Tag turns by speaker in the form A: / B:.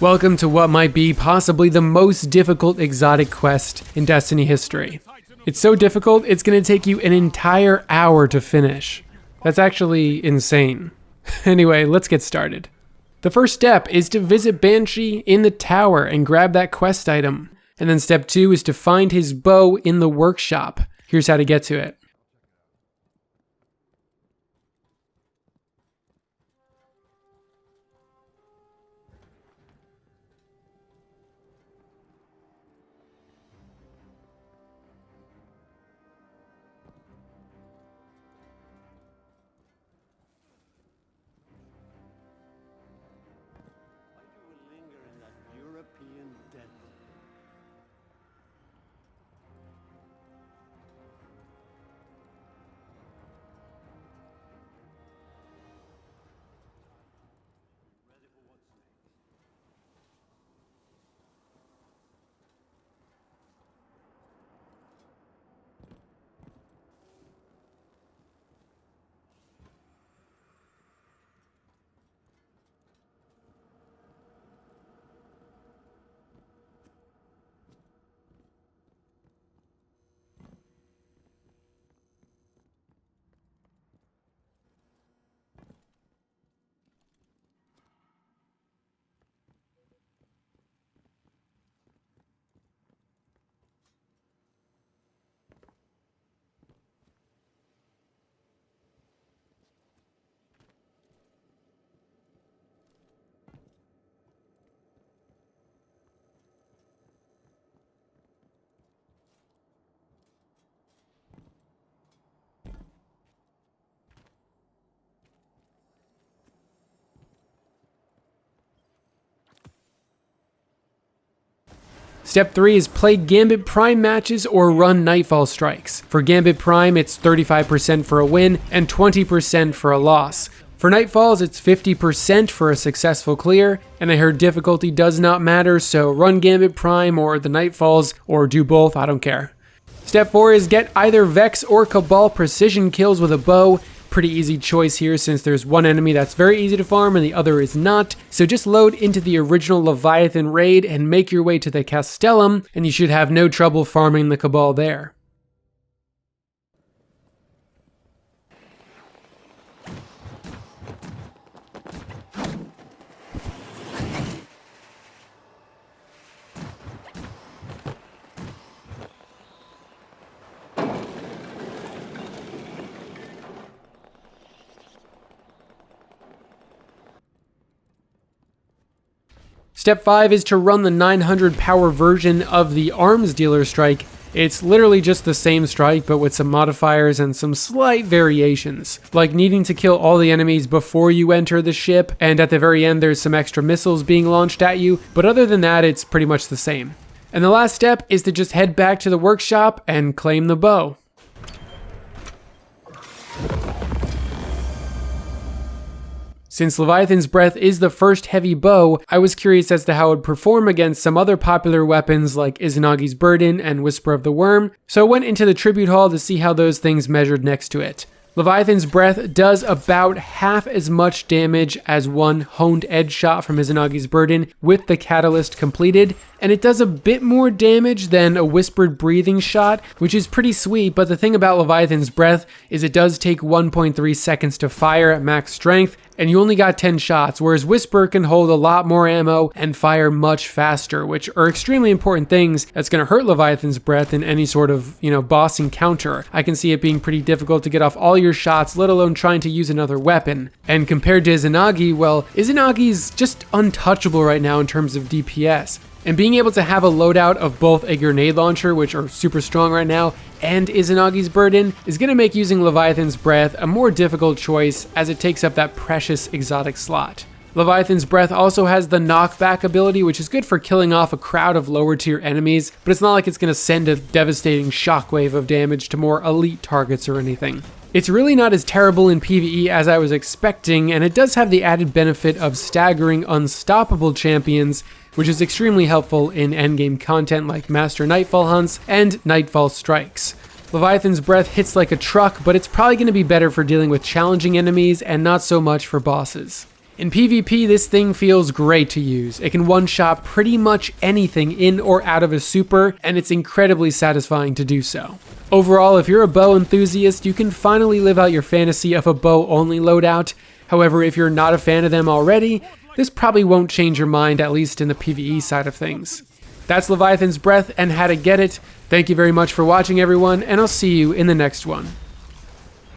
A: Welcome to what might be possibly the most difficult exotic quest in Destiny history. It's so difficult, it's going to take you an entire hour to finish. That's actually insane. Anyway, let's get started. The first step is to visit Banshee in the tower and grab that quest item. And then step 2 is to find his bow in the workshop. Here's how to get to it. Step 3 is play Gambit Prime matches or run Nightfall strikes. For Gambit Prime, it's 35% for a win and 20% for a loss. For Nightfalls, it's 50% for a successful clear, and I heard difficulty does not matter, so run Gambit Prime or the Nightfalls, or do both, I don't care. Step 4 is get either Vex or Cabal precision kills with a bow. Pretty easy choice here since there's one enemy that's very easy to farm and the other is not. So just load into the original Leviathan raid and make your way to the Castellum, and you should have no trouble farming the Cabal there. Step 5 is to run the 900 power version of the Arms Dealer strike. It's literally just the same strike but with some modifiers and some slight variations, like needing to kill all the enemies before you enter the ship, and at the very end there's some extra missiles being launched at you, but other than that it's pretty much the same. And the last step is to just head back to the workshop and claim the bow. Since Leviathan's Breath is the first heavy bow, I was curious as to how it would perform against some other popular weapons like Izanagi's Burden and Whisper of the Worm, so I went into the Tribute Hall to see how those things measured next to it. Leviathan's Breath does about half as much damage as one honed edge shot from Izanagi's Burden with the catalyst completed, and it does a bit more damage than a whispered breathing shot, which is pretty sweet, but the thing about Leviathan's Breath is it does take 1.3 seconds to fire at max strength, and you only got 10 shots, whereas Whisper can hold a lot more ammo and fire much faster, which are extremely important things that's going to hurt Leviathan's Breath in any sort of, boss encounter. I can see it being pretty difficult to get off all your shots, let alone trying to use another weapon. And compared to Izanagi, well, Izanagi's just untouchable right now in terms of DPS. And being able to have a loadout of both a grenade launcher, which are super strong right now, and Izanagi's Burden is going to make using Leviathan's Breath a more difficult choice as it takes up that precious exotic slot. Leviathan's Breath also has the knockback ability, which is good for killing off a crowd of lower tier enemies, but it's not like it's going to send a devastating shockwave of damage to more elite targets or anything. It's really not as terrible in PvE as I was expecting, and it does have the added benefit of staggering unstoppable champions, which is extremely helpful in endgame content like Master Nightfall hunts and Nightfall strikes. Leviathan's Breath hits like a truck, but it's probably going to be better for dealing with challenging enemies and not so much for bosses. In PvP, this thing feels great to use. It can one-shot pretty much anything in or out of a super, and it's incredibly satisfying to do so. Overall, if you're a bow enthusiast, you can finally live out your fantasy of a bow-only loadout. However, if you're not a fan of them already, this probably won't change your mind, at least in the PvE side of things. That's Leviathan's Breath and how to get it. Thank you very much for watching, everyone, and I'll see you in the next one.